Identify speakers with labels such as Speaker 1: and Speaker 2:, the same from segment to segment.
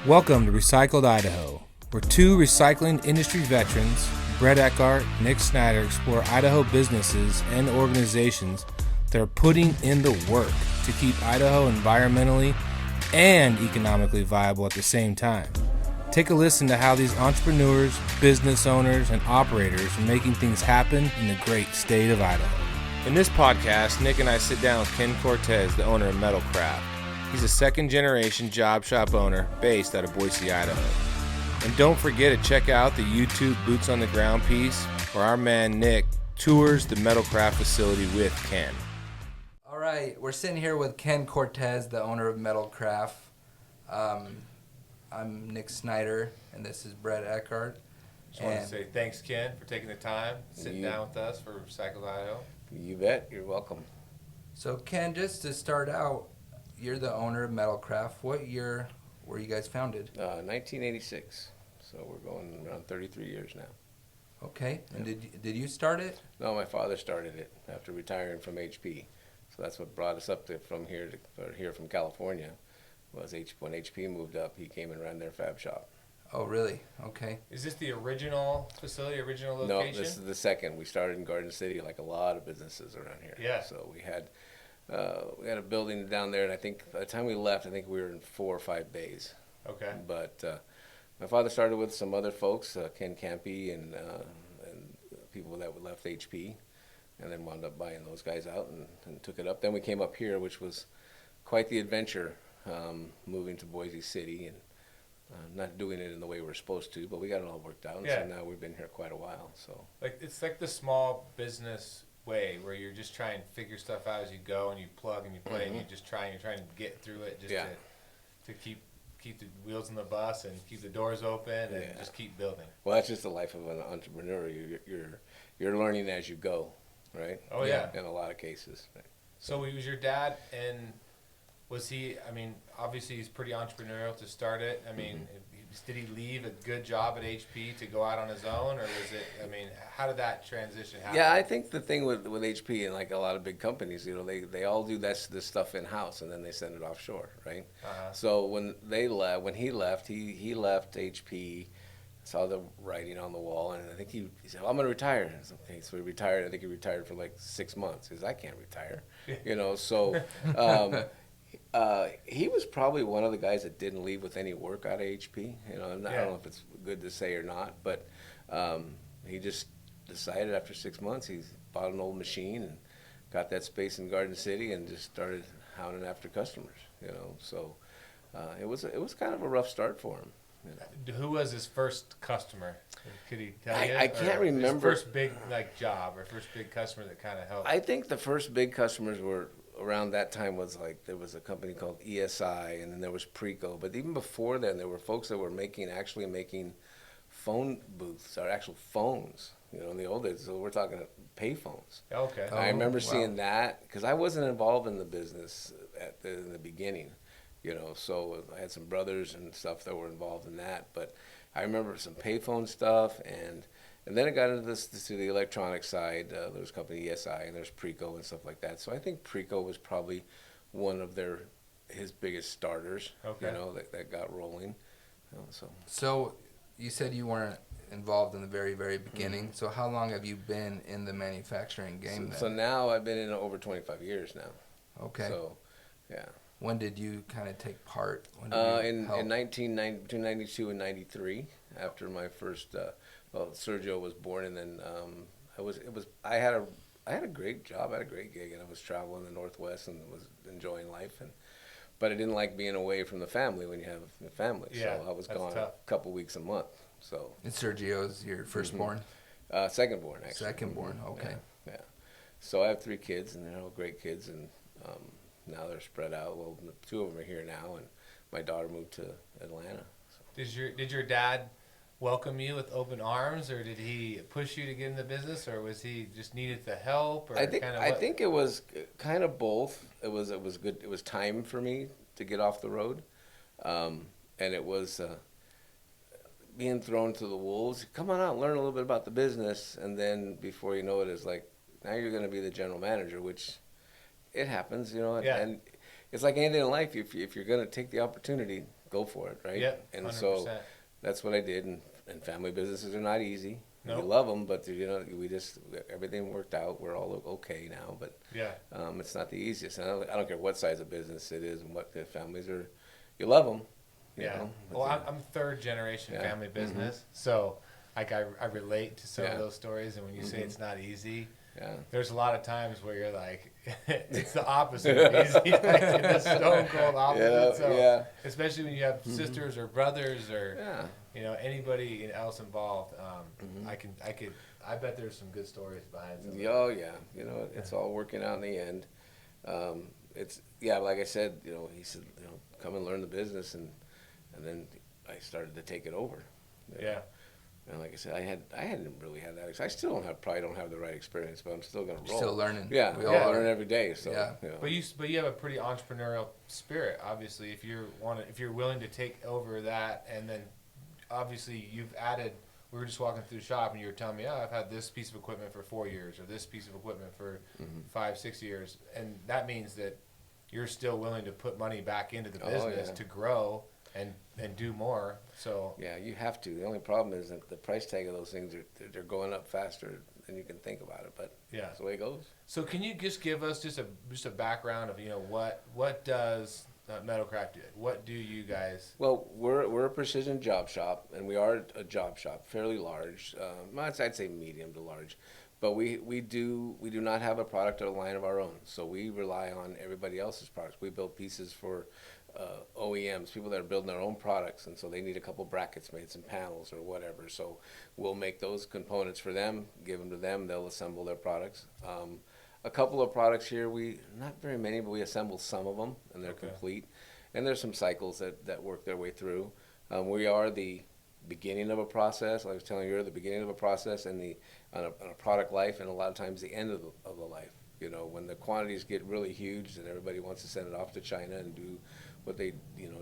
Speaker 1: Welcome to Recycled Idaho, where two recycling industry veterans, Brett Eckhart and Nick Snyder, explore Idaho businesses and organizations that are putting in the work to keep Idaho environmentally and economically viable at the same time. Take a listen to how these entrepreneurs, business owners, and operators are making things happen in the great state of Idaho. In this podcast, Nick and I sit down with Ken Cortez, the owner of Metalcraft. He's a second-generation job shop owner based out of Boise, Idaho. And don't forget to check out the YouTube Boots on the Ground piece where our man Nick tours the Metalcraft facility with Ken.
Speaker 2: All right, we're sitting here with Ken Cortez, the owner of Metalcraft. I'm Nick Snyder, and this is Brett Eckhart.
Speaker 1: Just want to say thanks, Ken, for taking the time, sitting down with us for Recycled Idaho.
Speaker 3: You bet. You're welcome.
Speaker 2: So, Ken, just to start out, you're the owner of Metalcraft. What year were you guys founded?
Speaker 3: 1986. So we're going around 33 years now.
Speaker 2: Okay. And did you start it?
Speaker 3: No, my father started it after retiring from HP. So that's what brought us up from California. When HP moved up, he came and ran their fab shop.
Speaker 2: Oh, really? Okay.
Speaker 1: Is this the original facility, original location?
Speaker 3: No, this is the second. We started in Garden City, like a lot of businesses around here.
Speaker 1: Yeah.
Speaker 3: So we had a building down there, and I think by the time we left, I think we were in 4 or 5 bays.
Speaker 1: Okay.
Speaker 3: But my father started with some other folks, Ken Campy and people that left HP, and then wound up buying those guys out and took it up. Then we came up here, which was quite the adventure, moving to Boise City and not doing it in the way we were supposed to, but we got it all worked out. And so now we've been here quite a while. So
Speaker 1: it's like the small business way where you're just trying to figure stuff out as you go, and you plug and you play, and you're trying to get through it just to keep the wheels in the bus and keep the doors open and just keep building.
Speaker 3: Well, that's just the life of an entrepreneur. You're learning as you go, right?
Speaker 1: Oh yeah.
Speaker 3: In a lot of cases. Right?
Speaker 1: So he was your dad, and was he? I mean, obviously he's pretty entrepreneurial to start it. I mean, did he leave a good job at HP to go out on his own, or was it? I mean, how did that transition happen?
Speaker 3: Yeah, I think the thing with HP and like a lot of big companies, they all do this stuff in house and then they send it offshore, right?
Speaker 1: Uh-huh.
Speaker 3: So when he left HP, saw the writing on the wall, and I think he said, "Well, I'm going to retire." Okay, so he retired. I think he retired for like 6 months. He says, "I can't retire," So. He was probably one of the guys that didn't leave with any work out of HP. I don't know if it's good to say or not, but he just decided after 6 months he bought an old machine and got that space in Garden City and just started hounding after customers. So it was kind of a rough start for him.
Speaker 1: Who was his first customer? Could he tell you?
Speaker 3: I can't remember.
Speaker 1: His first big job or first big customer that kind of helped.
Speaker 3: I think the first big customers were around that time was like there was a company called ESI, and then there was Preco. But even before then, there were folks that were actually making phone booths or actual phones. In the old days, so we're talking pay phones.
Speaker 1: Okay.
Speaker 3: I remember seeing that because I wasn't involved in the business in the beginning. So I had some brothers and stuff that were involved in that. But I remember some payphone stuff, and then it got into to the electronic side. There was company ESI, and there's Preco and stuff like that. So I think Preco was probably one of his biggest starters.
Speaker 1: Okay.
Speaker 3: That got rolling.
Speaker 2: So you said you weren't involved in the very, very beginning. So how long have you been in the manufacturing game then?
Speaker 3: So now I've been in over 25 years now.
Speaker 2: Okay.
Speaker 3: So, yeah.
Speaker 2: When did you kind of take part?
Speaker 3: In 1990, between 92 and 93, after my first, Sergio was born, and then I had a great job, I had a great gig, and I was traveling the Northwest and was enjoying life, but I didn't like being away from the family when you have a family, so I was gone
Speaker 1: tough.
Speaker 3: a couple weeks a month. So.
Speaker 2: And Sergio's your firstborn?
Speaker 3: Second born, actually.
Speaker 2: Second born, okay.
Speaker 3: Yeah. So I have 3 kids, and they're all great kids, and now they're spread out. Well, 2 of them are here now, and my daughter moved to Atlanta. So.
Speaker 1: Did your dad welcome you with open arms, or did he push you to get in the business, or was he just needed the help? Or
Speaker 3: I think it was kind of both. It was good. It was time for me to get off the road, and it was being thrown to the wolves. Come on out, learn a little bit about the business, and then before you know it, it's like now you're going to be the general manager, which it happens, and it's like anything in life. If you're gonna take the opportunity, go for it, right?
Speaker 4: Yeah,
Speaker 3: And
Speaker 4: 100%.
Speaker 3: so that's what I did. And family businesses are not easy.
Speaker 4: Nope.
Speaker 3: We love them, but everything worked out. We're all okay now, but
Speaker 4: Yeah.
Speaker 3: it's not the easiest. And I don't care what size of business it is and what the families are. You love them.
Speaker 4: Yeah. Well, I'm third generation
Speaker 3: Yeah.
Speaker 4: family business, so like I relate to some
Speaker 3: Yeah.
Speaker 4: of those stories. And when you say it's not easy,
Speaker 3: Yeah.
Speaker 4: there's a lot of times where you're like, it's the opposite of easy, like the stone cold opposite.
Speaker 3: Yeah,
Speaker 4: So,
Speaker 3: yeah.
Speaker 4: especially when you have sisters or brothers or
Speaker 3: Yeah.
Speaker 4: anybody else involved. I bet there's some good stories behind some of it.
Speaker 3: Oh yeah, it's all working out in the end. Like I said, he said, come and learn the business, and then I started to take it over.
Speaker 4: Yeah.
Speaker 3: And like I said, I hadn't really had that. I still probably don't have the right experience, but I'm still gonna roll.
Speaker 2: Still learning.
Speaker 3: Yeah,
Speaker 2: We
Speaker 3: we
Speaker 2: all
Speaker 3: all learn
Speaker 2: are.
Speaker 3: every day. So
Speaker 2: Yeah.
Speaker 4: But you have a pretty entrepreneurial spirit, obviously. If you're willing to take over that, and then obviously you've added. We were just walking through the shop, and you were telling me, I've had this piece of equipment for 4 years, or this piece of equipment for 5-6 years, and that means that you're still willing to put money back into the business to grow and do more. So
Speaker 3: yeah, you have to. The only problem is that the price tag of those things they're going up faster than you can think about it. But
Speaker 4: yeah,
Speaker 3: that's the way it goes.
Speaker 4: So can you just give us just a background of what does Metalcraft do? What do you guys?
Speaker 3: Well, we're a precision job shop, and we are a job shop, fairly large. I'd say medium to large, but we do not have a product or a line of our own. So we rely on everybody else's products. We build pieces for OEMs, people that are building their own products, and so they need a couple brackets made, some panels or whatever. So we'll make those components for them, give them to them. They'll assemble their products. A couple of products here, not very many, but we assemble some of them, and they're complete. And there's some cycles that work their way through. We are the beginning of a process. Like I was telling you, the beginning of a process and on a product life, and a lot of times the end of the life. When the quantities get really huge, and everybody wants to send it off to China and do what they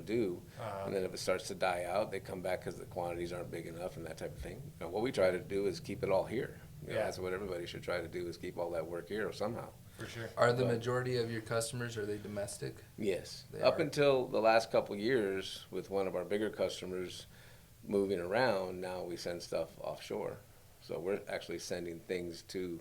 Speaker 3: do, and then if it starts to die out, they come back because the quantities aren't big enough and that type of thing. What we try to do is keep it all here. That's what everybody should try to do, is keep all that work here somehow.
Speaker 4: For sure.
Speaker 2: Are the majority of your customers, are they domestic?
Speaker 3: Yes.
Speaker 2: They
Speaker 3: Up
Speaker 2: are.
Speaker 3: until the last couple of years, with one of our bigger customers moving around, now we send stuff offshore. So we're actually sending things to,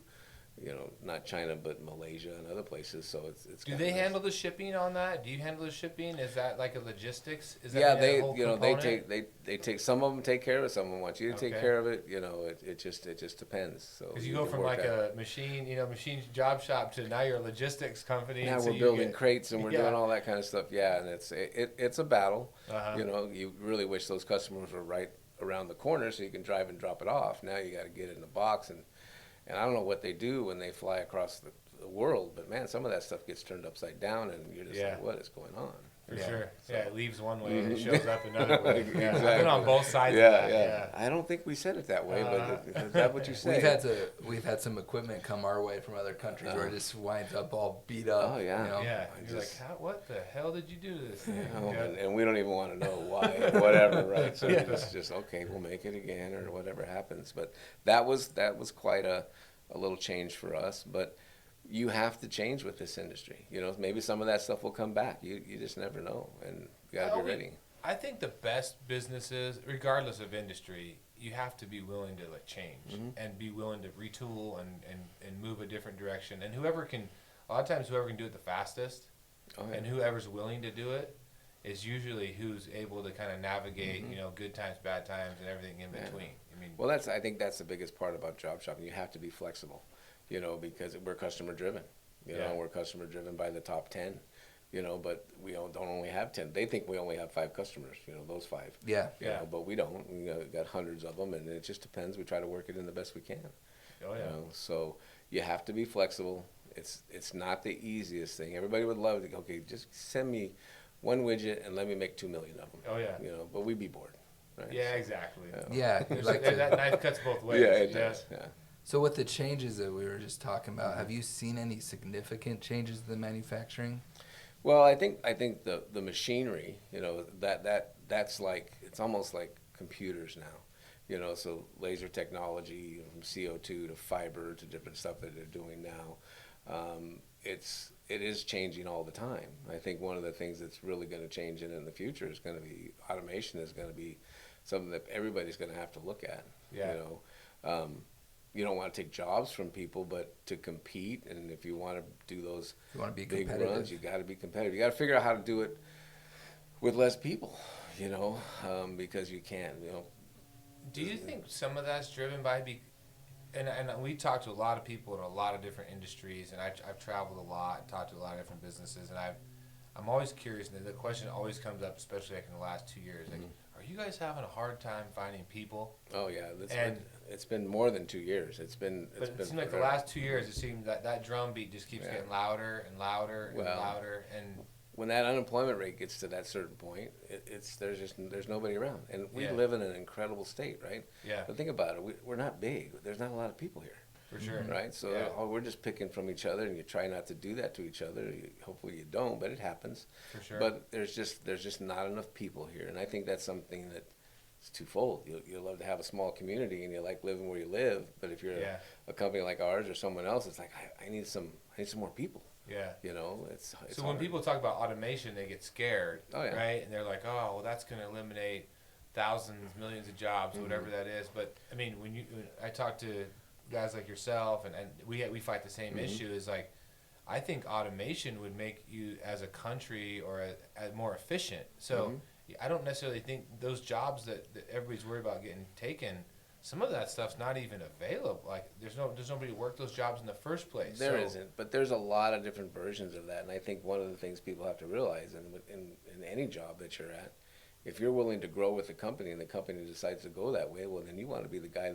Speaker 3: not China, but Malaysia and other places. So it's.
Speaker 4: Do they handle the shipping on that? Do you handle the shipping? Is that like a logistics? Is that
Speaker 3: Yeah,
Speaker 4: a
Speaker 3: they
Speaker 4: whole
Speaker 3: they
Speaker 4: component?
Speaker 3: take some of them take care of it. Some of them want you to take
Speaker 4: Okay.
Speaker 3: care of it. It just depends. So
Speaker 4: Because you go
Speaker 3: can
Speaker 4: from
Speaker 3: work
Speaker 4: like
Speaker 3: out.
Speaker 4: a machine job shop to now you're a logistics company.
Speaker 3: Now
Speaker 4: and so
Speaker 3: we're
Speaker 4: you
Speaker 3: building
Speaker 4: get-
Speaker 3: crates and we're
Speaker 4: Yeah.
Speaker 3: doing all that kind of stuff. Yeah, and it's a battle.
Speaker 4: Uh-huh.
Speaker 3: You really wish those customers were right around the corner so you can drive and drop it off. Now you got to get it in the box, and I don't know what they do when they fly across the world, but man, some of that stuff gets turned upside down, and you're just
Speaker 4: Yeah.
Speaker 3: like, what is going on?
Speaker 4: For
Speaker 3: Yeah.
Speaker 4: sure.
Speaker 3: So-
Speaker 4: Yeah, it leaves one way and it
Speaker 3: Mhm.
Speaker 4: shows up another way. Yeah. I've been
Speaker 3: Exactly.
Speaker 4: on both sides
Speaker 3: Yeah,
Speaker 4: of that.
Speaker 3: yeah. I don't think we said it that way, but is that what you say?
Speaker 2: We've had some equipment come our way from other countries where it just winds up all beat up.
Speaker 3: Oh, yeah.
Speaker 4: Yeah.
Speaker 3: I
Speaker 4: You're
Speaker 3: just-
Speaker 4: like, what the hell did you do to this thing?
Speaker 3: And we don't even want to know why, whatever, right? So
Speaker 4: Yeah.
Speaker 3: just okay, we'll make it again or whatever happens. But that was quite a little change for us. But you have to change with this industry. Maybe some of that stuff will come back. You just never know, and you got to be ready.
Speaker 4: I think the best businesses, regardless of industry, you have to be willing to change and be willing to retool and move a different direction. And a lot of times whoever can do it the fastest
Speaker 3: Oh, yeah.
Speaker 4: and whoever's willing to do it is usually who's able to kind of navigate, good times, bad times, and everything in between. I mean,
Speaker 3: Well, I think that's the biggest part about job shopping. You have to be flexible, because we're customer driven.
Speaker 4: Yeah.
Speaker 3: We're customer driven by the top 10, but we don't only have 10. They think we only have 5 customers, those 5.
Speaker 2: Yeah.
Speaker 4: Yeah.
Speaker 3: But we don't. We got hundreds of them, and it just depends. We try to work it in the best we can.
Speaker 4: oh yeah.
Speaker 3: So you have to be flexible. It's not the easiest thing. Everybody would love to, okay, just send me one widget and let me make 2 million of them.
Speaker 4: Oh yeah.
Speaker 3: But we'd be bored. Right?
Speaker 4: Yeah, exactly.
Speaker 2: Yeah.
Speaker 4: There's-
Speaker 2: Like
Speaker 4: that knife cuts both ways.
Speaker 3: Yeah, it does. Yeah.
Speaker 2: So with the changes that we were just talking about, have you seen any significant changes in the manufacturing?
Speaker 3: Well, I think the machinery, that's like, it's almost like computers now, so laser technology from CO2 to fiber to different stuff that they're doing now. It's it is changing all the time. I think one of the things that's really going to change in the future is going to be automation. Is going to be something that everybody's going to have to look at.
Speaker 4: Yeah.
Speaker 3: You don't want to take jobs from people, but to compete, and if you want to do those
Speaker 2: You want to be
Speaker 3: big
Speaker 2: competitive.
Speaker 3: runs, you got to be competitive. You got to figure out how to do it with less people, because you can,
Speaker 4: Do you think some of that's driven by and we talked to a lot of people in a lot of different industries, and I've traveled a lot, talked to a lot of different businesses, and I'm always curious, and the question always comes up, especially like in the last 2 years, like, are you guys having a hard time finding people?
Speaker 3: Oh yeah,
Speaker 4: And-
Speaker 3: it's been more than 2 years. It's been.
Speaker 4: But it seems like the
Speaker 3: forever.
Speaker 4: last 2 years, it seems that drum beat just keeps
Speaker 3: Yeah.
Speaker 4: getting louder and louder and
Speaker 3: Well,
Speaker 4: louder, and
Speaker 3: When that unemployment rate gets to that certain point, there's nobody around, and we
Speaker 4: Yeah.
Speaker 3: live in an incredible state, right?
Speaker 4: yeah,
Speaker 3: But think about it, we're not big. There's not a lot of people here,
Speaker 4: for sure.
Speaker 3: right? So
Speaker 4: Yeah.
Speaker 3: we're just picking from each other, and you try not to do that to each other. Hopefully you don't, but it happens.
Speaker 4: For sure.
Speaker 3: But there's just not enough people here, and I think that's something that it's twofold. You love to have a small community, and you like living where you live. But if you're
Speaker 4: Yeah.
Speaker 3: a company like ours or someone else, it's like I need some more people.
Speaker 4: Yeah.
Speaker 3: It's
Speaker 4: So when
Speaker 3: hard.
Speaker 4: people talk about automation, they get scared,
Speaker 3: Oh, yeah.
Speaker 4: right? And they're like, "Oh, well, that's going to eliminate thousands, millions of jobs, whatever that is." But I mean, when I talk to guys like yourself, and we fight the same issue. Is like, I think automation would make you as a country or more efficient. So I don't necessarily think those jobs that everybody's worried about getting taken. Some of that stuff's not even available. Like, there's nobody to work those jobs in the first place.
Speaker 3: There isn't, but there's a lot of different versions of that, and I think one of the things people have to realize, in any job that you're at, if you're willing to grow with the company and the company decides to go that way, well, then you want to be the guy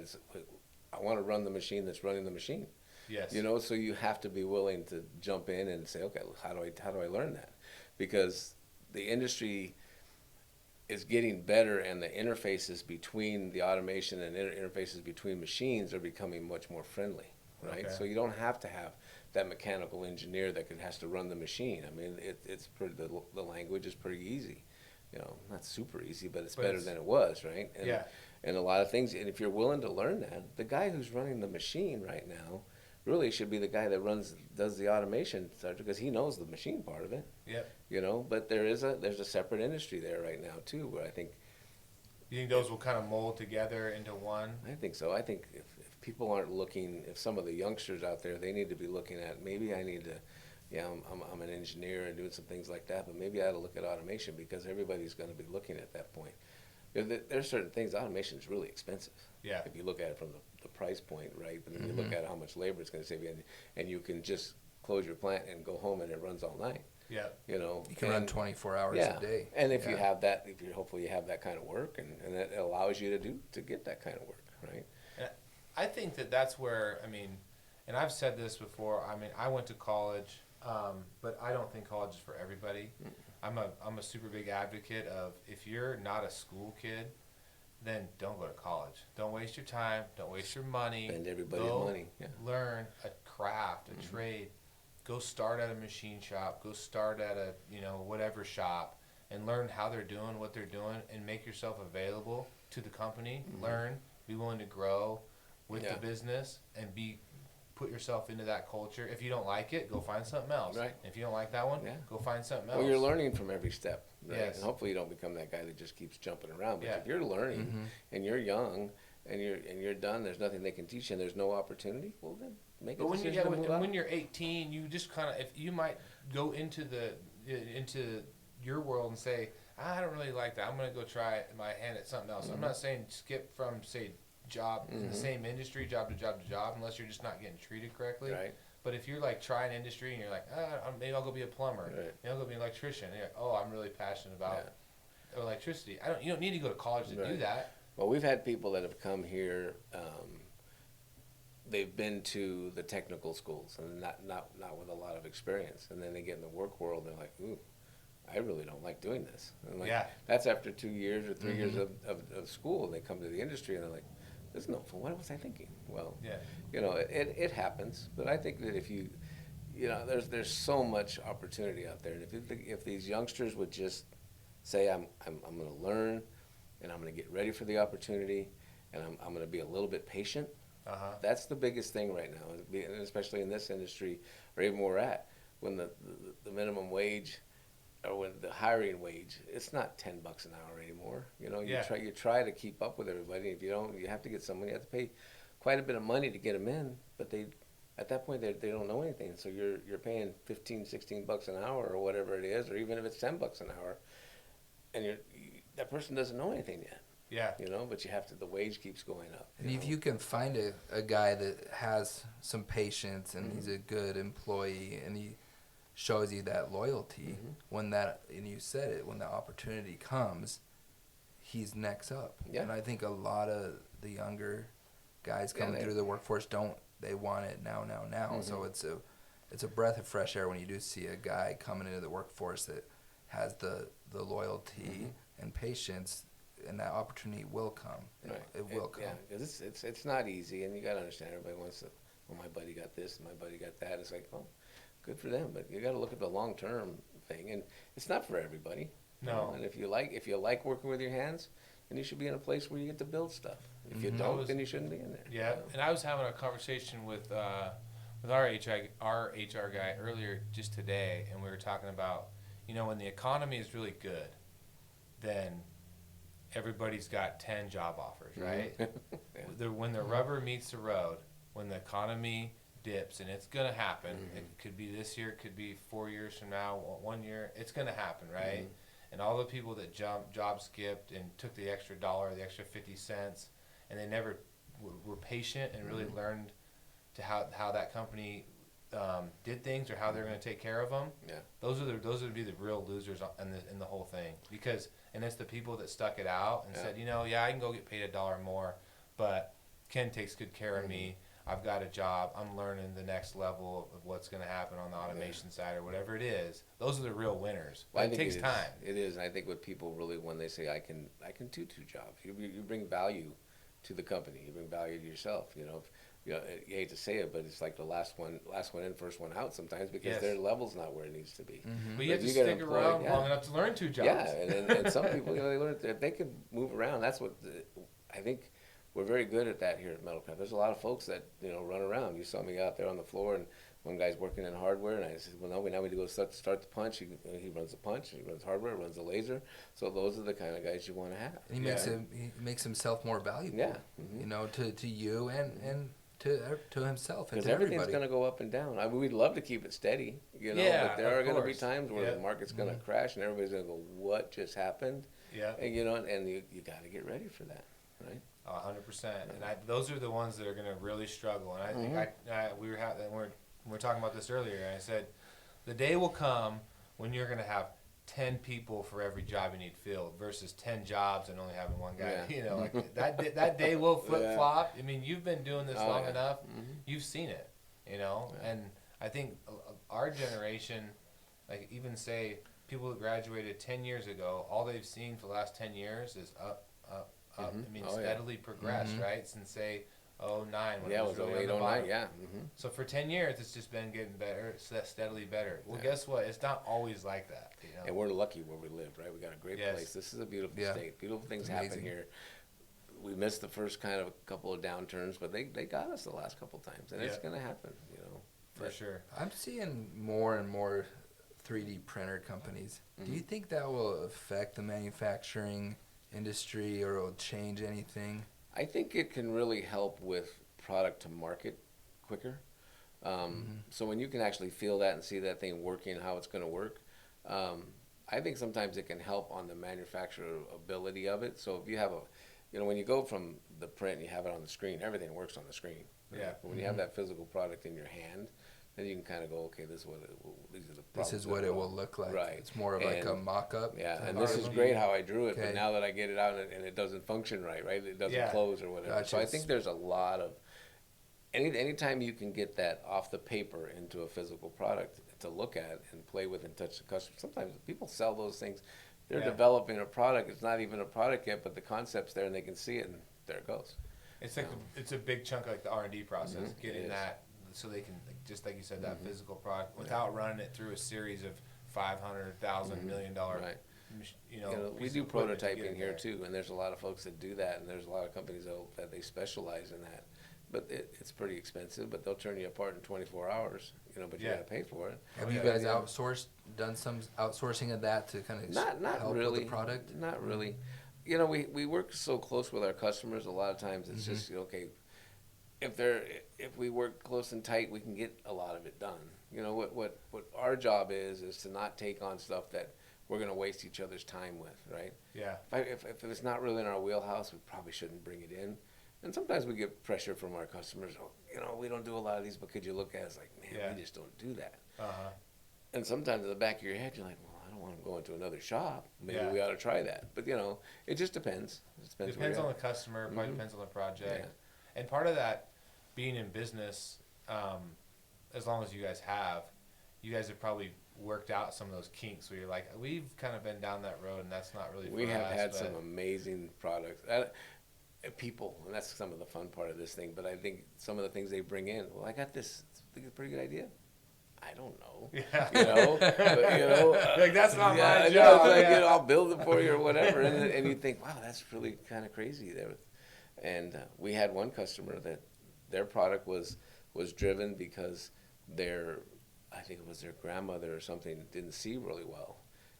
Speaker 3: I want to run the machine that's running the machine.
Speaker 4: Yes.
Speaker 3: So you have to be willing to jump in and say, okay, how do I learn that? Because the industry is getting better, and the interfaces between the automation and interfaces between machines are becoming much more friendly, right?
Speaker 4: Okay.
Speaker 3: So you don't have to have that mechanical engineer that has to run the machine. I mean, it's pretty, the language is pretty easy, not super easy, but it's better than it was, right? And,
Speaker 4: Yeah.
Speaker 3: And a lot of things, and if you're willing to learn that, the guy who's running the machine right now really should be the guy that does the automation, because he knows the machine part of it.
Speaker 4: Yep.
Speaker 3: But there's a separate industry there right now too, where I think
Speaker 4: You think those will kind of mold together into one?
Speaker 3: I think so. I think if people aren't looking, if some of the youngsters out there, they need to be looking at, maybe I need to, I'm an engineer and doing some things like that, but maybe I ought to look at automation, because everybody's going to be looking at that point. There's certain things, automation is really expensive.
Speaker 4: Yeah.
Speaker 3: If you look at it from the price point, right? But then you look at how much labor it's going to save you, and you can just close your plant and go home and it runs all night.
Speaker 4: Yeah.
Speaker 2: You can run 24 hours
Speaker 3: Yeah,
Speaker 2: a day.
Speaker 3: and if you
Speaker 2: Yeah.
Speaker 3: have that, hopefully you have that kind of work, and that allows you to get that kind of work, right?
Speaker 4: I think that's where, and I've said this before, I went to college, but I don't think college is for everybody. I'm a super big advocate of, if you're not a school kid, then don't go to college. Don't waste your time. Don't waste your money.
Speaker 3: Spend everybody's
Speaker 4: Go
Speaker 3: money. Yeah.
Speaker 4: Learn a craft, a trade. Go start at a machine shop. Go start at a whatever shop, and learn how they're doing what they're doing, and make yourself available to the company. Learn, be willing to grow with
Speaker 3: Yeah.
Speaker 4: the business, and put yourself into that culture. If you don't like it, go find something else.
Speaker 3: Right.
Speaker 4: If you don't like that one,
Speaker 3: Yeah.
Speaker 4: go find something else.
Speaker 3: Well, you're learning from every step, right?
Speaker 4: Yes.
Speaker 3: And hopefully you don't become that guy that just keeps jumping around. But
Speaker 4: Yeah.
Speaker 3: if you're learning and you're young and you're done, there's nothing they can teach you, and there's no opportunity. Well, then make a
Speaker 4: But when
Speaker 3: decision to move out.
Speaker 4: when you're 18, you just kind of, if you might go into your world and say, I don't really like that. I'm gonna go try my hand at something else. I'm not saying skip from, say, job in the same industry, job to job to job, unless you're just not getting treated correctly.
Speaker 3: Right.
Speaker 4: But if you're like trying industry and you're like, maybe I'll go be a plumber,
Speaker 3: Right.
Speaker 4: maybe I'll go be an electrician. And you're like, oh, I'm really passionate about electricity. You don't need to go to college to do
Speaker 3: Right.
Speaker 4: that.
Speaker 3: Well, we've had people that have come here. They've been to the technical schools and not with a lot of experience, and then they get in the work world and they're like, ooh, I really don't like doing this. And like,
Speaker 4: Yeah.
Speaker 3: that's after 2 years or 3 years of school, and they come to the industry and they're like, this is no fun. What was I thinking? Well,
Speaker 4: Yeah.
Speaker 3: it happens, but I think that if there's so much opportunity out there, and if these youngsters would just say, I'm going to learn, and I'm going to get ready for the opportunity, and I'm going to be a little bit patient.
Speaker 4: Uh-huh.
Speaker 3: That's the biggest thing right now, and especially in this industry, or even where we're at. when the minimum wage, or when the hiring wage, it's not $10 an hour anymore. You know, you try to keep up with everybody. If you don't, you have to get someone. You have to pay quite a bit of money to get them in, but at that point they don't know anything. So you're paying $15-16 an hour or whatever it is, or even if it's $10 an hour, and that person doesn't know anything yet.
Speaker 4: Yeah.
Speaker 3: You know, but the wage keeps going up.
Speaker 2: And if you can find a guy that has some patience and he's a good employee and he shows you that loyalty, when and you said it, when the opportunity comes, he's next up.
Speaker 3: Yeah.
Speaker 2: And I think a lot of the younger guys coming through the workforce they want it now. So it's a breath of fresh air when you do see a guy coming into the workforce that has the loyalty and patience, and that opportunity will come. It will come.
Speaker 3: Yeah, because it's not easy, and you got to understand, everybody wants to, well, my buddy got this, and my buddy got that. It's like, oh, good for them, but you got to look at the long-term thing, and it's not for everybody.
Speaker 4: No.
Speaker 3: You know? And if you like working with your hands, then you should be in a place where you get to build stuff. If you don't, then you shouldn't be in there.
Speaker 4: Yeah, and I was having a conversation with our HR guy earlier just today, and we were talking about, when the economy is really good, then everybody's got 10 job offers, right? When the rubber meets the road, when the economy dips, and it's going to happen. It could be this year, it could be 4 years from now, 1 year. It's going to happen, right? And all the people that job skipped and took the extra dollar, the extra 50 cents, and they never were patient and really learned to how that company did things or how they're going to take care of them.
Speaker 3: Yeah.
Speaker 4: Those would be the real losers in the whole thing, and it's the people that stuck it out and said, I can go get paid $1 more, but Ken takes good care of me. I've got a job. I'm learning the next level of what's going to happen on the automation side or whatever it is. Those are the real winners. But it takes time.
Speaker 3: It is, and I think what people really, when they say I can do 2 jobs, you bring value to the company. You bring value to yourself. You hate to say it, but it's like the last one in, first one out sometimes, because their level's not where it needs to be.
Speaker 4: But you have to stick around long enough to learn 2 jobs.
Speaker 3: Yeah, and some people, they learn if they can move around. That's what I think. We're very good at that here at Metalcraft. There's a lot of folks that run around. You saw me out there on the floor, and one guy's working in hardware, and I said, well, no, now we need to go start the punch. He runs the punch, he runs hardware, runs the laser. So those are the kind of guys you want to have.
Speaker 2: And he makes himself more valuable.
Speaker 3: Yeah.
Speaker 2: To you and to himself and
Speaker 3: because
Speaker 2: to
Speaker 3: everything's
Speaker 2: everybody.
Speaker 3: going to go up and down. I mean, we'd love to keep it steady,
Speaker 4: Yeah,
Speaker 3: but there are going to be times where the market's going to
Speaker 2: Mm-hmm.
Speaker 3: crash, and everybody's going to go, "What just happened?"
Speaker 4: Yeah.
Speaker 3: And and you got to get ready for that, right?
Speaker 4: 100%. And those are the ones that are going to really struggle. And I think we were talking about this earlier. And I said, the day will come when you're going to have 10 people for every job you need filled versus 10 jobs and only having one guy.
Speaker 3: Yeah.
Speaker 4: That day will flip flop. I mean, you've been doing this long enough. You've seen it. And I think our generation, like even say people who graduated 10 years ago, all they've seen for the last 10 years is up. I mean, steadily progressed, right? Since say 09 when it was really
Speaker 3: 08,
Speaker 4: on the
Speaker 3: 09,
Speaker 4: bottom.
Speaker 3: yeah.
Speaker 4: So for 10 years, it's just been getting better, steadily better. Well, guess what? It's not always like that.
Speaker 3: And we're lucky where we live, right? We got a great place. This is a beautiful state. Beautiful things happen here. We missed the first kind of couple of downturns, but they got us the last couple times, and it's going to happen,
Speaker 4: For sure.
Speaker 2: I'm seeing more and more 3D printer companies. Do you think that will affect the manufacturing industry or it'll change anything?
Speaker 3: I think it can really help with product to market quicker. So when you can actually feel that and see that thing working, how it's going to work, I think sometimes it can help on the manufacturability of it. So if you have when you go from the print and you have it on the screen, everything works on the screen. Right?
Speaker 4: Yeah.
Speaker 3: But when you have that physical product in your hand, then you can kind of go, okay, this is what these are the problems.
Speaker 2: This is what it will look like.
Speaker 3: Right.
Speaker 2: It's more of like a mock-up.
Speaker 3: Yeah, and this is great how I drew it, but
Speaker 2: Okay.
Speaker 3: now that I get it out and it doesn't function right? It doesn't close or whatever.
Speaker 2: Gotcha.
Speaker 3: So I think there's a lot of anytime you can get that off the paper into a physical product to look at and play with and touch the customer. Sometimes people sell those things. They're developing a product. It's not even a product yet, but the concept's there and they can see it, and there it goes.
Speaker 4: It's like it's a big chunk of like the R&D process, getting that so they can, just like you said, that physical product without running it through a series of $500,000 $1 million.
Speaker 3: Right. We do prototyping here too, and there's a lot of folks that do that, and there's a lot of companies that they specialize in that. but it's pretty expensive. But they'll turn you apart in 24 hours, you know. But you
Speaker 4: Yeah.
Speaker 3: got to pay for it.
Speaker 2: Have you guys done some outsourcing of that to kind of
Speaker 3: Not
Speaker 2: help
Speaker 3: really.
Speaker 2: with the product?
Speaker 3: Not really. You know, we work so close with our customers. A lot of times it's just okay. If we work close and tight, we can get a lot of it done. You know what our job is to not take on stuff that we're going to waste each other's time with, right?
Speaker 4: Yeah.
Speaker 3: If it's not really in our wheelhouse, we probably shouldn't bring it in. And sometimes we get pressure from our customers. Oh, you know, we don't do a lot of these, but could you look at it? It's like, man, we just don't do that.
Speaker 4: Uh-huh.
Speaker 3: And sometimes in the back of your head, you're like, well, I don't want to go into another shop. Maybe we ought to try that. But, you know, it just depends. It
Speaker 4: Depends on the customer, probably depends on the project. Yeah. And part of that, being in business, as long as you guys have probably worked out some of those kinks where you're like, we've kind of been down that road and that's not really for us.
Speaker 3: We have had some amazing products. People, and that's some of the fun part of this thing, but I think some of the things they bring in, well, I got this, I think it's a pretty good idea. I don't know.
Speaker 4: Yeah.
Speaker 3: You know, but, you know,
Speaker 4: like that's not my
Speaker 3: job.
Speaker 4: job.
Speaker 3: Like, you know, I'll build it for you or whatever, and you think, wow, that's really kind of crazy there. And we had one customer that their product was driven because I think it was their grandmother or something didn't see really well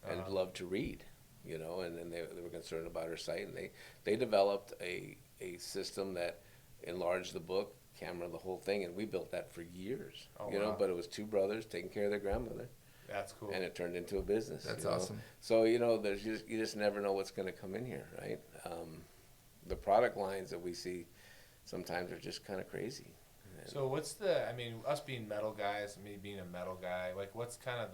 Speaker 3: and loved to read, you know, and then they were concerned about her sight, and they developed a system that enlarged the book, camera, the whole thing, and we built that for years, you know, but it was two brothers taking care of their grandmother.
Speaker 4: That's cool.
Speaker 3: And it turned into a business.
Speaker 2: That's
Speaker 3: you know?
Speaker 2: awesome.
Speaker 3: So, you know, you just never know what's going to come in here, right? The product lines that we see sometimes are just kind of crazy.
Speaker 4: So us being metal guys, me being a metal guy, like what's kind of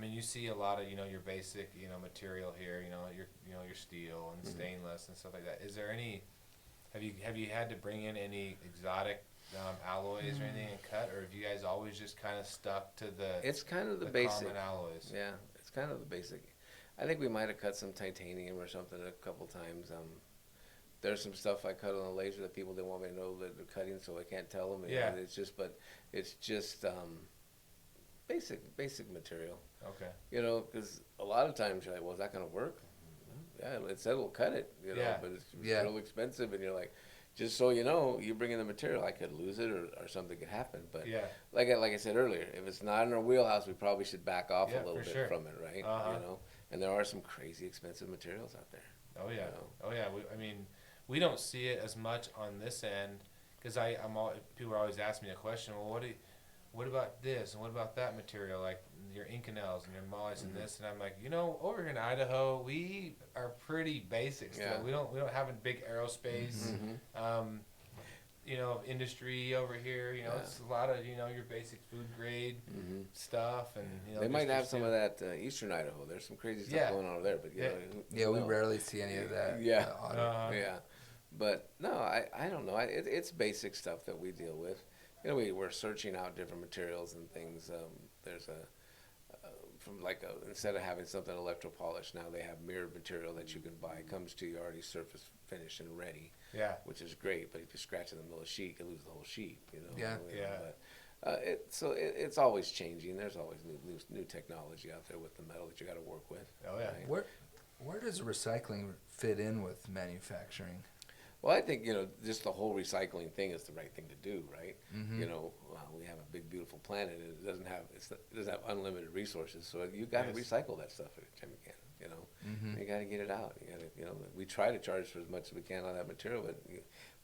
Speaker 4: you see a lot of, you know, your basic, you know, material here, you know, your steel and stainless and stuff like that. Is there any, have you had to bring in any exotic alloys or anything and cut, or have you guys always just kind of stuck to it's kind of the basic common alloys?
Speaker 3: Yeah, it's kind of the basic. I think we might have cut some titanium or something a couple times. There's some stuff I cut on the laser that people didn't want me to know that they're cutting, so I can't tell them.
Speaker 4: Yeah.
Speaker 3: It's just basic material.
Speaker 4: Okay.
Speaker 3: You know, because a lot of times you're like, well, is that going to work? Yeah, it said it'll cut it, you know, but it's real expensive, and you're like, just so you know, you bring in the material, I could lose it or something could happen. But like I said earlier, if it's not in our wheelhouse, we probably should back off a little bit from it, right? You know, and there are some crazy expensive materials out there.
Speaker 4: Oh yeah,
Speaker 3: you know?
Speaker 4: Oh yeah. We don't see it as much on this end because people are always asking me the question. Well, what about this and what about that material, like your Inconels and your mollies and this? And I'm like, you know, over here in Idaho, we are pretty basic still.
Speaker 3: Yeah.
Speaker 4: We don't have a big aerospace, you know, industry over here. You know, it's a lot of, you know, your basic food grade stuff, and you know,
Speaker 3: they might have some of that eastern Idaho. There's some crazy stuff going on over there, but you know,
Speaker 2: we rarely see any of that.
Speaker 3: Yeah. But no, I don't know. It's basic stuff that we deal with. You know, we're searching out different materials and things. There's instead of having something electropolished, now they have mirrored material that you can buy. It comes to you already surface finished and ready. Yeah. Which is great, but if you scratch in the middle of the sheet, you can lose the whole sheet. You know.
Speaker 2: Yeah.
Speaker 3: You know, but, it's always changing. There's always new technology out there with the metal that you got to work with.
Speaker 4: Oh yeah.
Speaker 3: Right?
Speaker 2: Where does recycling fit in with manufacturing?
Speaker 3: Well, I think, you know, just the whole recycling thing is the right thing to do, right? You know, we have a big, beautiful planet, and it doesn't have unlimited resources, so you got to recycle that stuff every time you can. You know, you got to get it out. You got to, you know, we try to charge for as much as we can on that material, but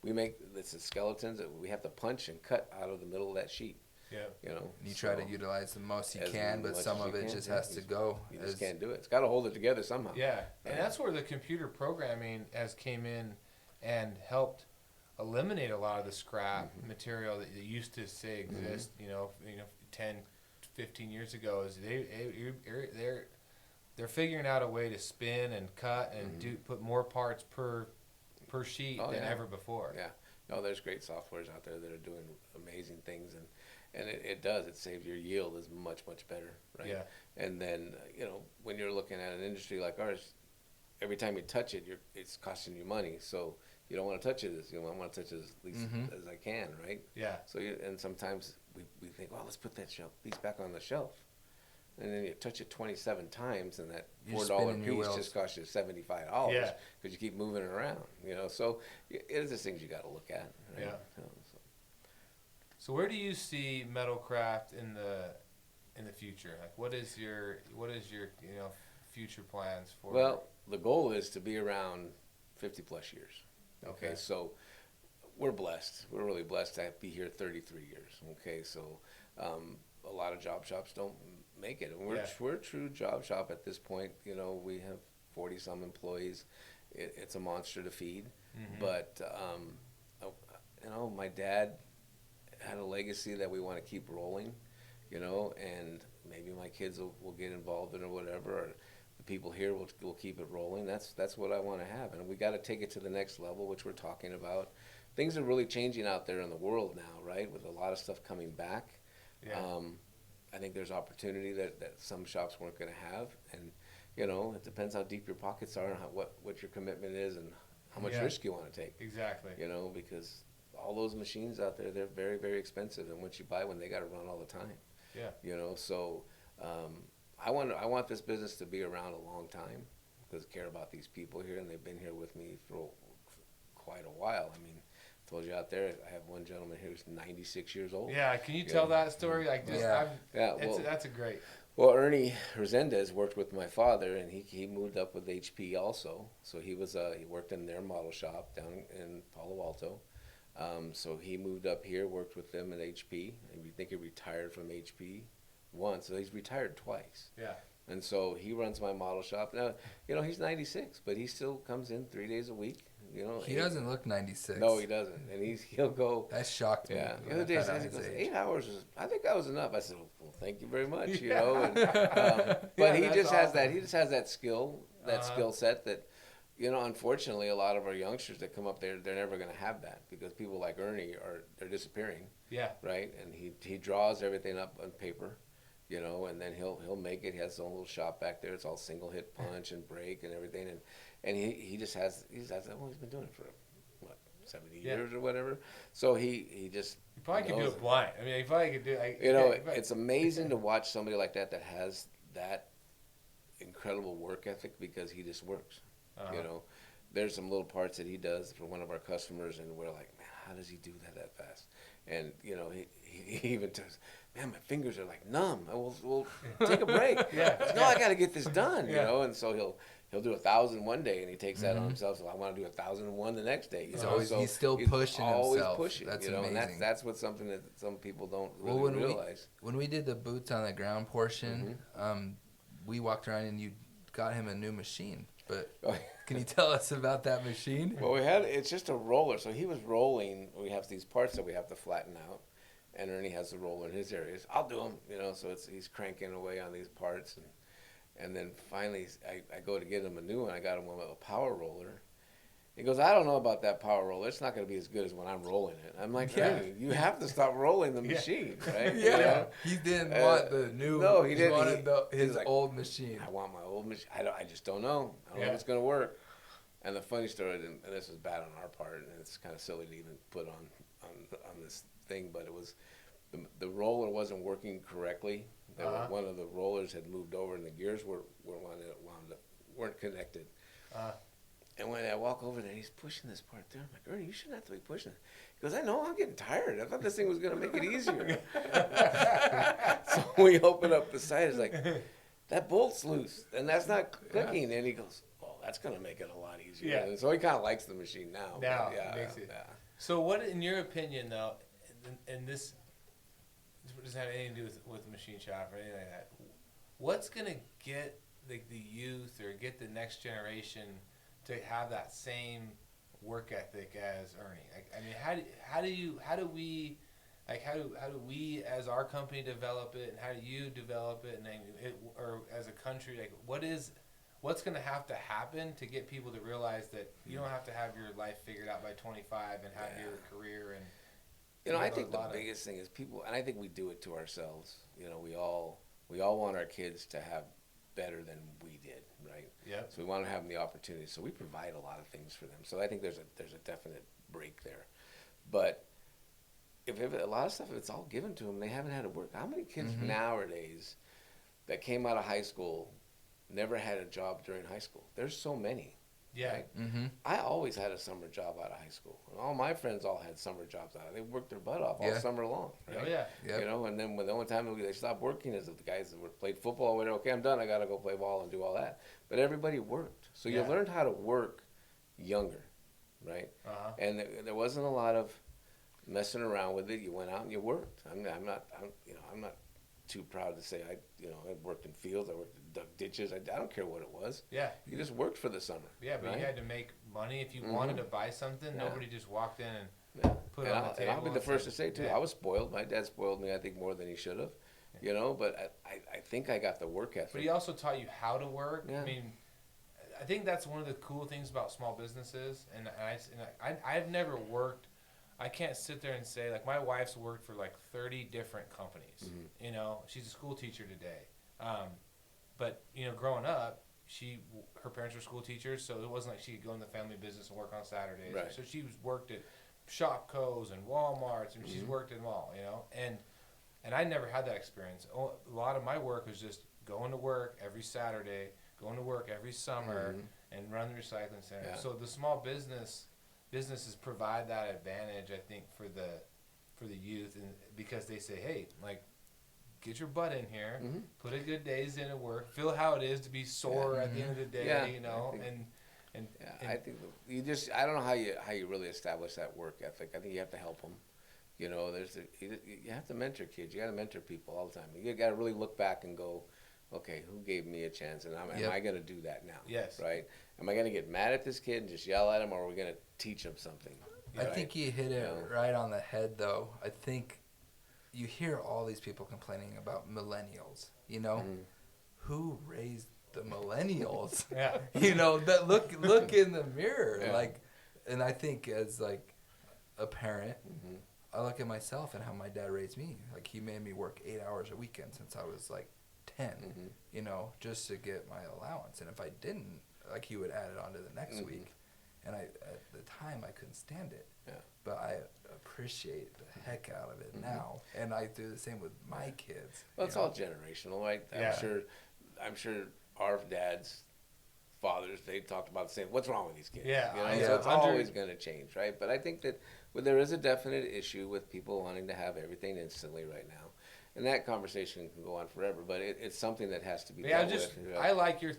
Speaker 3: we make the skeletons that we have to punch and cut out of the middle of that sheet. Yeah. You know,
Speaker 2: you try to utilize the most you can, but some of it just has to go.
Speaker 3: You just can't do it. It's got to hold it together somehow.
Speaker 4: Yeah, and that's where the computer programming has came in and helped eliminate a lot of the scrap material that used to say exist, you know, 10, 15 years ago. Is they're figuring out a way to spin and cut and put more parts per sheet than ever before.
Speaker 3: Yeah, no, there's great softwares out there that are doing amazing things, and it does. It saves your yield is much better, right? Yeah. And then you know, when you're looking at an industry like ours, every time you touch it, it's costing you money. So you don't want to touch it I want to touch it as least as I can, right? Yeah. So and sometimes we think, well, let's put that piece back on the shelf, and then you touch it 27 times, and that $4 piece just costs you $75 because you keep moving it around, you know. So it's just things you got to look at, right? Yeah. So.
Speaker 4: So where do you see Metalcraft in the future? Like, what is your future plans for?
Speaker 3: Well, the goal is to be around 50 plus years. Okay, so we're blessed. We're really blessed to be here 33 years. Okay, so a lot of job shops don't make it. And we're a true job shop at this point. You know, we have 40 some employees. It's a monster to feed. But, you know, my dad had a legacy that we want to keep rolling, you know, and maybe my kids will get involved in it or whatever, or the people here will keep it rolling. That's what I want to have. And we got to take it to the next level, which we're talking about. Things are really changing out there in the world now, right, with a lot of stuff coming back.
Speaker 4: Yeah.
Speaker 3: I think there's opportunity that some shops weren't going to have. And, you know, it depends how deep your pockets are and what your commitment is and how much risk you want to take.
Speaker 4: Exactly.
Speaker 3: You know, because all those machines out there, they're very, very expensive. And once you buy one, they got to run all the time.
Speaker 4: Yeah.
Speaker 3: You know, so I want this business to be around a long time because I care about these people here, and they've been here with me for quite a while. I mean, I told you out there, I have one gentleman here who's 96 years old.
Speaker 4: Yeah, can you tell that story? Like, just, that's a great.
Speaker 3: Well, Ernie Resendez worked with my father, and he moved up with HP also. So he worked in their model shop down in Palo Alto. So he moved up here, worked with them at HP, and we think he retired from HP once. So he's retired twice.
Speaker 4: Yeah.
Speaker 3: And so he runs my model shop. Now, you know, he's 96, but he still comes in 3 days a week. You know,
Speaker 2: he doesn't look 96.
Speaker 3: No, he doesn't. And he'll go.
Speaker 2: That shocked me.
Speaker 3: Yeah. The other day, he goes, 8 hours. I think that was enough. I said, well, thank you very much. You know. And, but he just has that. He just has that skill, skill set that, you know. Unfortunately, a lot of our youngsters that come up there, they're never going to have that because people like Ernie they're disappearing.
Speaker 4: Yeah.
Speaker 3: Right. And he draws everything up on paper. You know, and then he'll make it. He has his own little shop back there. It's all single hit punch and break and everything. And he just has he's been doing it for what 70 years or whatever. So he just
Speaker 4: you probably could do it blind. I mean, he probably could do.
Speaker 3: It's amazing to watch somebody like that has that incredible work ethic because he just works. You know, there's some little parts that he does for one of our customers, and we're like, man, how does he do that fast? And you know, he even tells, man, my fingers are like numb. We'll take a break. No, I got to get this done. You know, and so he'll do 1,000 one day, and he takes that on himself. So I want to do 1,001 the next day.
Speaker 2: He's still pushing
Speaker 3: always
Speaker 2: himself.
Speaker 3: Pushing.
Speaker 2: That's
Speaker 3: you know,
Speaker 2: amazing.
Speaker 3: And that's something that some people don't really realize.
Speaker 2: When we did the boots on the ground portion, we walked around and you got him a new machine. But can you tell us about that machine?
Speaker 3: Well, it's just a roller. So he was rolling. We have these parts that we have to flatten out. And Ernie has the roller in his areas. I'll do them, you know. So he's cranking away on these parts, and then finally I go to get him a new one. I got him a power roller. He goes, I don't know about that power roller. It's not going to be as good as when I'm rolling it. I'm like, Ernie, you have to stop rolling the machine, right?
Speaker 2: Yeah.
Speaker 3: You know?
Speaker 2: He didn't want the new.
Speaker 3: No, he didn't.
Speaker 2: He wanted his
Speaker 3: like,
Speaker 2: old machine.
Speaker 3: I want my old machine. I just don't know. I don't know if it's going to work. And the funny story, and this was bad on our part, and it's kind of silly to even put on this thing, but it was. The roller wasn't working correctly. One of the rollers had moved over, and the gears weren't connected. And when I walk over there, he's pushing this part there. I'm like, Ernie, you shouldn't have to be pushing it. He goes, I know, I'm getting tired. I thought this thing was going to make it easier. So we open up the side. It's like, that bolt's loose, and that's not clicking. And he goes, well, that's going to make it a lot easier.
Speaker 4: Yeah.
Speaker 3: And so he kind of likes the machine now.
Speaker 4: It makes it. Yeah. So what, in your opinion, though, and this doesn't have anything to do with the machine shop or anything like that. What's going to get the youth or get the next generation to have that same work ethic as Ernie? I mean, how do we as our company develop it, and how do you develop it, and or as a country, like what's going to have to happen to get people to realize that you don't have to have your life figured out by 25 and have your career and.
Speaker 3: You know, I think the biggest thing is people, and I think we do it to ourselves. You know, we all want our kids to have better than we did, right?
Speaker 4: Yeah.
Speaker 3: So we want to have them the opportunity. So we provide a lot of things for them. So I think there's a definite break there. But if a lot of stuff, if it's all given to them, they haven't had to work. How many kids nowadays that came out of high school never had a job during high school? There's so many.
Speaker 4: Yeah.
Speaker 3: Right?
Speaker 2: Mm-hmm.
Speaker 3: I always had a summer job out of high school. And all my friends all had summer jobs out of. They worked their butt off all
Speaker 2: Yeah.
Speaker 3: summer long. Right?
Speaker 4: Oh yeah.
Speaker 2: Yep.
Speaker 3: You know, and then when the only time they stopped working is if the guys that were played football went, okay, I'm done. I gotta go play ball and do all that. But everybody worked, so you
Speaker 4: Yeah.
Speaker 3: learned how to work younger, right?
Speaker 4: Uh-huh.
Speaker 3: And there wasn't a lot of messing around with it. You went out and you worked. I'm not too proud to say I worked in fields. I worked dug ditches. I don't care what it was.
Speaker 4: Yeah.
Speaker 3: You just worked for the summer.
Speaker 4: Yeah, but
Speaker 3: right?
Speaker 4: you had to make money if you
Speaker 3: Mhm.
Speaker 4: wanted to buy something.
Speaker 3: Yeah.
Speaker 4: Nobody just walked in and
Speaker 3: Yeah.
Speaker 4: put it
Speaker 3: and
Speaker 4: on the
Speaker 3: and
Speaker 4: table.
Speaker 3: I'll be the
Speaker 4: and
Speaker 3: first to
Speaker 4: said,
Speaker 3: say too.
Speaker 4: yeah.
Speaker 3: I was spoiled. My dad spoiled me. I think more than he should have. You know, but I think I got the work ethic.
Speaker 4: But he also taught you how to work.
Speaker 3: Yeah.
Speaker 4: I mean, I think that's one of the cool things about small businesses. And I've never worked. I can't sit there and say, like, my wife's worked for like 30 different companies.
Speaker 3: Mhm.
Speaker 4: You know, she's a school teacher today. But you know, growing up, her parents were school teachers, so it wasn't like she could go in the family business and work on Saturdays.
Speaker 3: Right.
Speaker 4: So she worked at Shopko's and Walmart's, and she's
Speaker 3: Mhm.
Speaker 4: worked in all, you know. And I never had that experience. A lot of my work was just going to work every Saturday, going to work every summer,
Speaker 3: Mhm.
Speaker 4: and run the recycling center.
Speaker 3: Yeah.
Speaker 4: So the small businesses provide that advantage, I think, for the youth, and because they say, hey, like, get your butt in here,
Speaker 3: Mhm.
Speaker 4: put a good days in at work, feel how it is to be sore at the end of the day,
Speaker 3: Yeah,
Speaker 4: you know,
Speaker 3: I think-
Speaker 4: and
Speaker 3: Yeah, I think I don't know how you really establish that work ethic. I think you have to help them. You know, you have to mentor kids. You got to mentor people all the time. You got to really look back and go, okay, who gave me a chance, and am
Speaker 2: Yep.
Speaker 3: I going to do that now?
Speaker 4: Yes.
Speaker 3: Right? Am I going to get mad at this kid and just yell at him, or are we going to teach him something?
Speaker 2: I
Speaker 3: Right?
Speaker 2: think you hit it
Speaker 3: Yeah.
Speaker 2: right on the head, though. I think you hear all these people complaining about millennials. You know,
Speaker 3: Mhm.
Speaker 2: who raised the millennials?
Speaker 4: yeah,
Speaker 2: You know, that look in the mirror,
Speaker 3: Yeah.
Speaker 2: like, and I think as like a parent,
Speaker 3: Mhm.
Speaker 2: I look at myself and how my dad raised me. Like, he made me work 8 hours a weekend since I was like 10.
Speaker 3: Mhm.
Speaker 2: You know, just to get my allowance. And if I didn't, like, he would add it on to the next
Speaker 3: Mhm.
Speaker 2: week. And at the time, I couldn't stand it.
Speaker 3: Yeah.
Speaker 2: But I appreciate the heck out of it
Speaker 3: Mhm.
Speaker 2: now, and I do the same with my kids.
Speaker 3: Well,
Speaker 2: you
Speaker 3: it's
Speaker 2: know?
Speaker 3: all generational, right?
Speaker 4: Yeah.
Speaker 3: I'm sure our dads, fathers, they talked about the same. What's wrong with these kids?
Speaker 4: Yeah,
Speaker 3: You know,
Speaker 2: yeah.
Speaker 3: so it's
Speaker 4: 100
Speaker 3: always going to change, right? But I think that there is a definite issue with people wanting to have everything instantly right now, and that conversation can go on forever. But it's something that has to be
Speaker 4: yeah.
Speaker 3: dealt
Speaker 4: Just
Speaker 3: with.
Speaker 4: I like your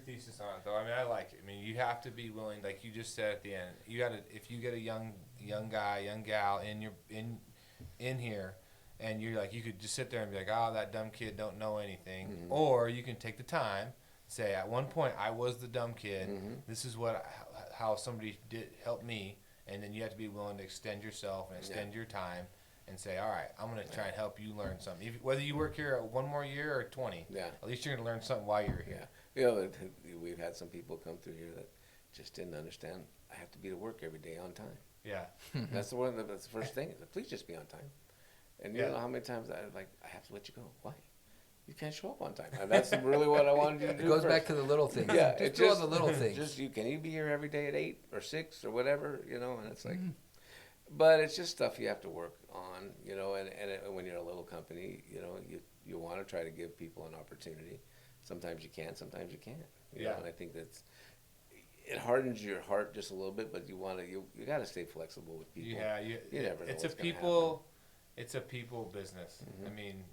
Speaker 4: thesis on it, though. I mean, I like it. I mean, you have to be willing, like you just said at the end. You got to, if you get a young guy, young gal in here, and you're like, you could just sit there and be like, oh, that dumb kid don't know anything,
Speaker 3: Mhm.
Speaker 4: or you can take the time, say, at one point I was the dumb kid.
Speaker 3: Mhm.
Speaker 4: This is how somebody did help me, and then you have to be willing to extend yourself and extend your time, and say, all right, I'm gonna try and help you learn something. Whether you work here one more year or 20,
Speaker 3: Yeah.
Speaker 4: at least you're gonna learn something while you're here.
Speaker 3: Yeah. You know, we've had some people come through here that just didn't understand. I have to be to work every day on time.
Speaker 4: Yeah.
Speaker 3: That's the first thing. Please just be on time. And you
Speaker 4: Yeah.
Speaker 3: don't know how many times I have to let you go. Why? You can't show up on time. And that's really what I wanted you to do.
Speaker 2: It goes
Speaker 3: first.
Speaker 2: back to the little things.
Speaker 3: Yeah,
Speaker 2: just
Speaker 3: it
Speaker 2: do all
Speaker 3: just-
Speaker 2: the little things.
Speaker 3: Can you be here every day at 8 or 6 or whatever, you know? And it's like,
Speaker 2: Mhm.
Speaker 3: but it's just stuff you have to work on, you know. And when you're a little company, you know, you want to try to give people an opportunity. Sometimes you can, sometimes you can't. You know?
Speaker 4: Yeah.
Speaker 3: And I think it hardens your heart just a little bit, but you got to stay flexible with people.
Speaker 4: Yeah,
Speaker 3: You never know
Speaker 4: it's
Speaker 3: what's
Speaker 4: a
Speaker 3: gonna
Speaker 4: people, it's a people business.
Speaker 3: Mhm.
Speaker 4: I mean,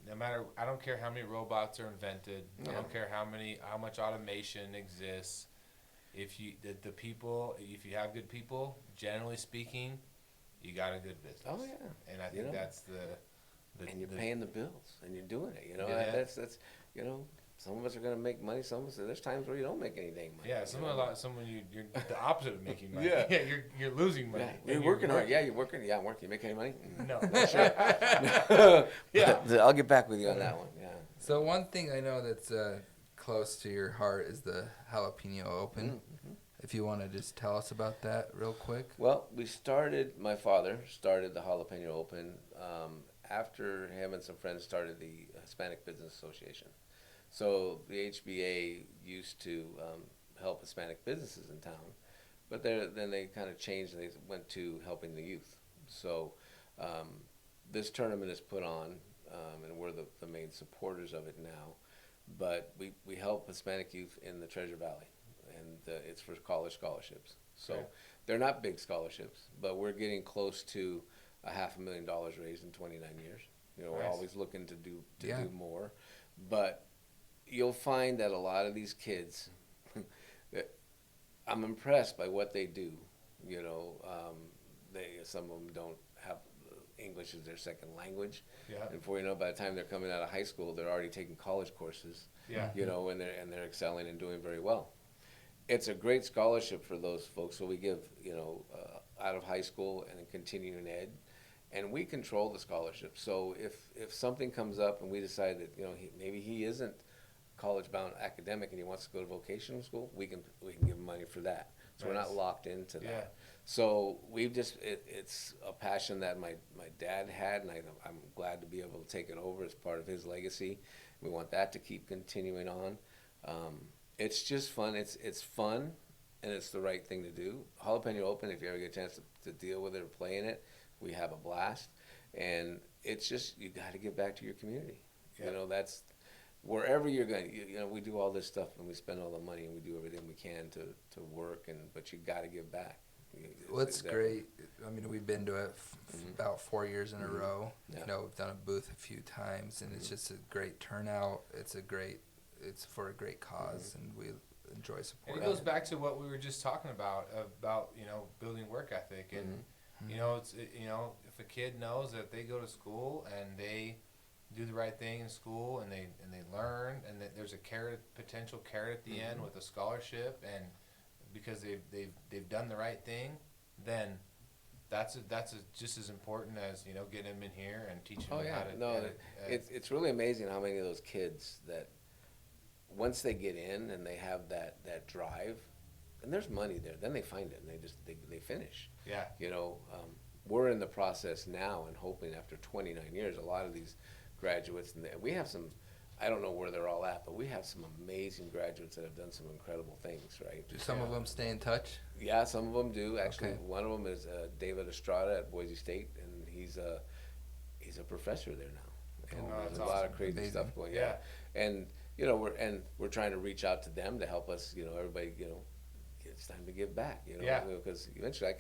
Speaker 4: I don't care how many robots are invented. I
Speaker 3: Yeah.
Speaker 4: don't care how much automation exists. If you have good people, generally speaking, you got a good business.
Speaker 3: Oh, yeah.
Speaker 4: And I
Speaker 3: You
Speaker 4: think
Speaker 3: know.
Speaker 4: that's
Speaker 3: And you're paying the bills, and you're doing it. You know,
Speaker 4: Yeah.
Speaker 3: that's you know. Some of us are gonna make money. Some of us, there's times where you don't make any dang money.
Speaker 4: Yeah,
Speaker 3: you
Speaker 4: someone
Speaker 3: know?
Speaker 4: you're the opposite of making money.
Speaker 3: Yeah.
Speaker 4: you're losing money.
Speaker 3: Yeah,
Speaker 4: And
Speaker 3: you're working hard. Yeah, you're working. Yeah, I'm working. You make any money?
Speaker 4: No.
Speaker 3: Yeah. I'll get back with you on that one. Yeah.
Speaker 2: So one thing I know that's close to your heart is the Jalapeno Open.
Speaker 3: Mm-hmm.
Speaker 2: If you want to just tell us about that real quick.
Speaker 3: Well, my father started the Jalapeno Open after him and some friends started the Hispanic Business Association. So the HBA used to help Hispanic businesses in town, but then they kind of changed and they went to helping the youth. So this tournament is put on, and we're the main supporters of it now. But we help Hispanic youth in the Treasure Valley. and it's for college scholarships. So
Speaker 4: Okay.
Speaker 3: they're not big scholarships, but we're getting close to a $500,000 raised in 29 years. We're
Speaker 4: Nice.
Speaker 3: always looking to do
Speaker 2: Yeah.
Speaker 3: do more, but you'll find that a lot of these kids, that I'm impressed by what they do. Some of them don't have English as their second language,
Speaker 4: Yeah.
Speaker 3: and before you know, by the time they're coming out of high school, they're already taking college courses.
Speaker 4: Yeah.
Speaker 3: And they're excelling and doing very well. It's a great scholarship for those folks. So we give out of high school and continuing ed, and we control the scholarship. So if something comes up and we decide that maybe he isn't college bound academic and he wants to go to vocational school, we can give him money for that. So we're
Speaker 4: Nice.
Speaker 3: not locked into that.
Speaker 4: Yeah.
Speaker 3: So we've it's a passion that my dad had, and I'm glad to be able to take it over as part of his legacy. We want that to keep continuing on. It's just fun. It's fun, and it's the right thing to do. Jalapeno Open, if you ever get a chance to deal with it or play in it, we have a blast. And it's just, you got to give back to your community.
Speaker 4: Yeah.
Speaker 3: That's wherever you're going. We do all this stuff and we spend all the money and we do everything we can to work, but you got to give back.
Speaker 2: What's great, I mean, we've been to it about 4 years in a row.
Speaker 3: Yeah.
Speaker 2: We've done a booth a few times, and it's just a great turnout. It's for a great cause, and we enjoy
Speaker 4: And
Speaker 2: supporting
Speaker 4: it goes back to what we were just talking about building work ethic, and if a kid knows that they go to school and they do the right thing in school and they learn, and that there's a potential carrot at the end with a scholarship, and because they've done the right thing, then that's just as important as getting them in here and teaching them how to.
Speaker 3: No, it's really amazing how many of those kids that once they get in and they have that drive, and there's money there, then they find it and they finish.
Speaker 4: Yeah.
Speaker 3: We're in the process now and hoping after 29 years, a lot of these graduates, and we have some, I don't know where they're all at, but we have some amazing graduates that have done some incredible things, right?
Speaker 2: Do some of them stay in touch?
Speaker 3: Yeah, some of them do. Actually,
Speaker 2: Okay.
Speaker 3: one of them is David Estrada at Boise State, and he's a professor there now. And
Speaker 4: Oh,
Speaker 3: there's
Speaker 4: that's
Speaker 3: a lot of
Speaker 2: awesome.
Speaker 3: crazy
Speaker 2: Amazing.
Speaker 3: stuff going.
Speaker 4: Yeah.
Speaker 3: And we're trying to reach out to them to help us. Everybody. It's time to give back.
Speaker 4: Yeah.
Speaker 3: Because eventually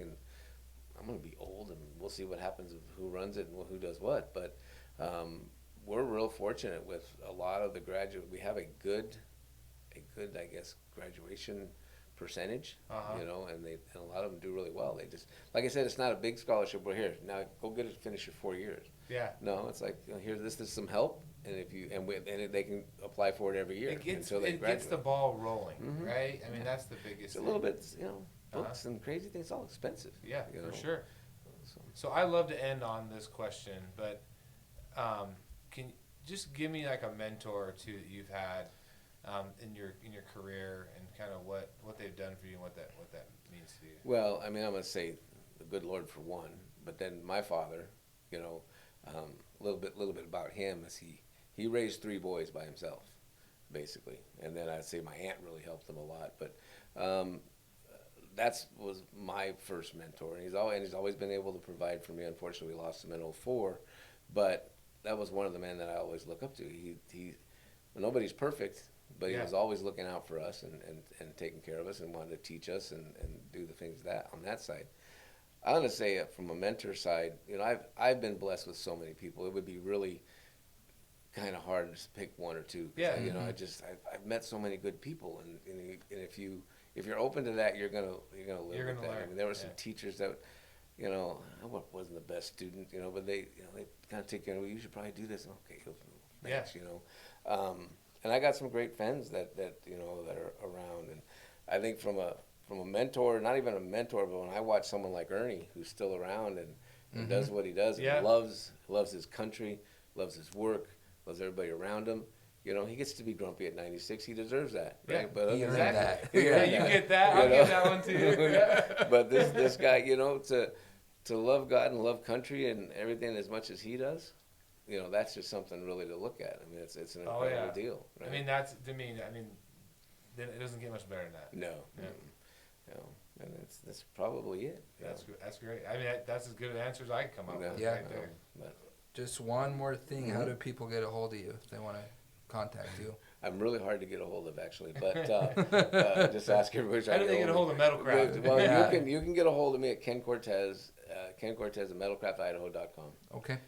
Speaker 3: I'm going to be old, and we'll see what happens of who runs it and who does what. But we're real fortunate with a lot of the graduate. We have a good, I guess, graduation percentage.
Speaker 4: Uh-huh.
Speaker 3: And a lot of them do really well. They just, like I said, it's not a big scholarship. We're here now. Go get it. Finish your 4 years.
Speaker 4: Yeah.
Speaker 3: No, it's like here. This is some help, and they can apply for it every year until they
Speaker 4: It
Speaker 3: graduate.
Speaker 4: gets the ball rolling,
Speaker 3: Mhm.
Speaker 4: right? I mean, that's the biggest.
Speaker 3: It's a
Speaker 4: thing.
Speaker 3: little bit, books and crazy things. It's all expensive.
Speaker 4: Yeah, for sure.
Speaker 3: So.
Speaker 4: So I love to end on this question, but can you just give me like a mentor or two that you've had in your career, and kind of what they've done for you and what that means to you?
Speaker 3: Well, I mean, I'm gonna say the good Lord for one, but then my father, a little bit about him is he raised 3 boys by himself, basically, and then I'd say my aunt really helped him a lot, but that was my first mentor, and he's always been able to provide for me. Unfortunately, we lost him in 2004, but that was one of the men that I always look up to. Well, nobody's perfect, but he was always looking out for us and taking care of us and wanted to teach us and do the things that on that side. I'm gonna say from a mentor side, I've been blessed with so many people. It would be really kind of hard to pick one or two.
Speaker 4: Yeah.
Speaker 3: I've met so many good people, and if you're open to that, you're gonna live
Speaker 4: You're
Speaker 3: with
Speaker 4: gonna
Speaker 3: that.
Speaker 4: learn.
Speaker 3: I mean, there were some teachers that, I wasn't the best student, but they kind of take care of me. You should probably do this. Okay, thanks. And I got some great friends that are around, and I think from a mentor, not even a mentor, but when I watch someone like Ernie, who's still around and does what he does,
Speaker 4: Yeah.
Speaker 3: and loves his country, loves his work, loves everybody around him. He gets to be grumpy at 96. He deserves that, right?
Speaker 4: Yeah,
Speaker 3: But
Speaker 2: he
Speaker 3: other
Speaker 2: earned
Speaker 3: than
Speaker 2: that.
Speaker 4: Yeah, you get that. I'll get that one too.
Speaker 3: But this guy, to love God and love country and everything as much as he does, that's just something really to look at. I mean, it's an incredible deal. Right?
Speaker 4: I mean, then it doesn't get much better than that.
Speaker 3: No.
Speaker 4: Yeah.
Speaker 3: And that's probably it.
Speaker 4: That's great. I mean, that's as good an answer as I can come up with.
Speaker 2: Yeah.
Speaker 4: Right there.
Speaker 3: But
Speaker 2: Just one more thing. How do people get a hold of you if they want to contact you?
Speaker 3: I'm really hard to get a hold of, actually, but just ask everybody.
Speaker 4: How do they get a hold of Metalcraft?
Speaker 3: Well,
Speaker 2: Yeah.
Speaker 3: you can get a hold of me at Ken Cortez at metalcraftidaho.com.
Speaker 2: Okay.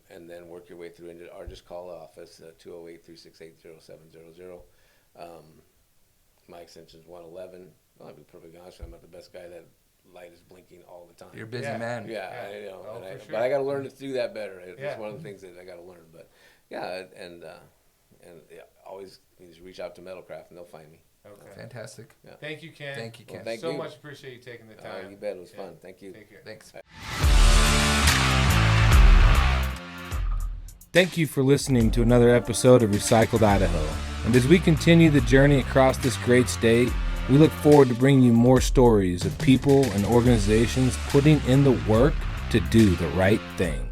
Speaker 3: And then work your way through, or just call the office, 208-368-0700. My extension is 111. Well, I'll be perfectly honest, I'm not the best guy. That light is blinking all the time.
Speaker 2: You're a busy
Speaker 4: Yeah.
Speaker 2: man.
Speaker 3: Yeah,
Speaker 4: Yeah.
Speaker 3: I
Speaker 4: For sure.
Speaker 3: but I got to learn to do that better. It's
Speaker 4: Yeah.
Speaker 3: one of the things that I got to learn. But yeah, and always you just reach out to Metalcraft and they'll find me.
Speaker 4: Okay.
Speaker 2: Fantastic.
Speaker 4: Thank you, Ken.
Speaker 2: Thank you, Ken.
Speaker 3: Well, thank
Speaker 4: so
Speaker 3: you.
Speaker 4: much appreciate you taking the time.
Speaker 3: You bet, it was
Speaker 4: Yeah.
Speaker 3: fun. Thank you.
Speaker 4: Take care.
Speaker 2: Thanks.
Speaker 1: Thank you for listening to another episode of Recycled Idaho. And as we continue the journey across this great state, we look forward to bringing you more stories of people and organizations putting in the work to do the right thing.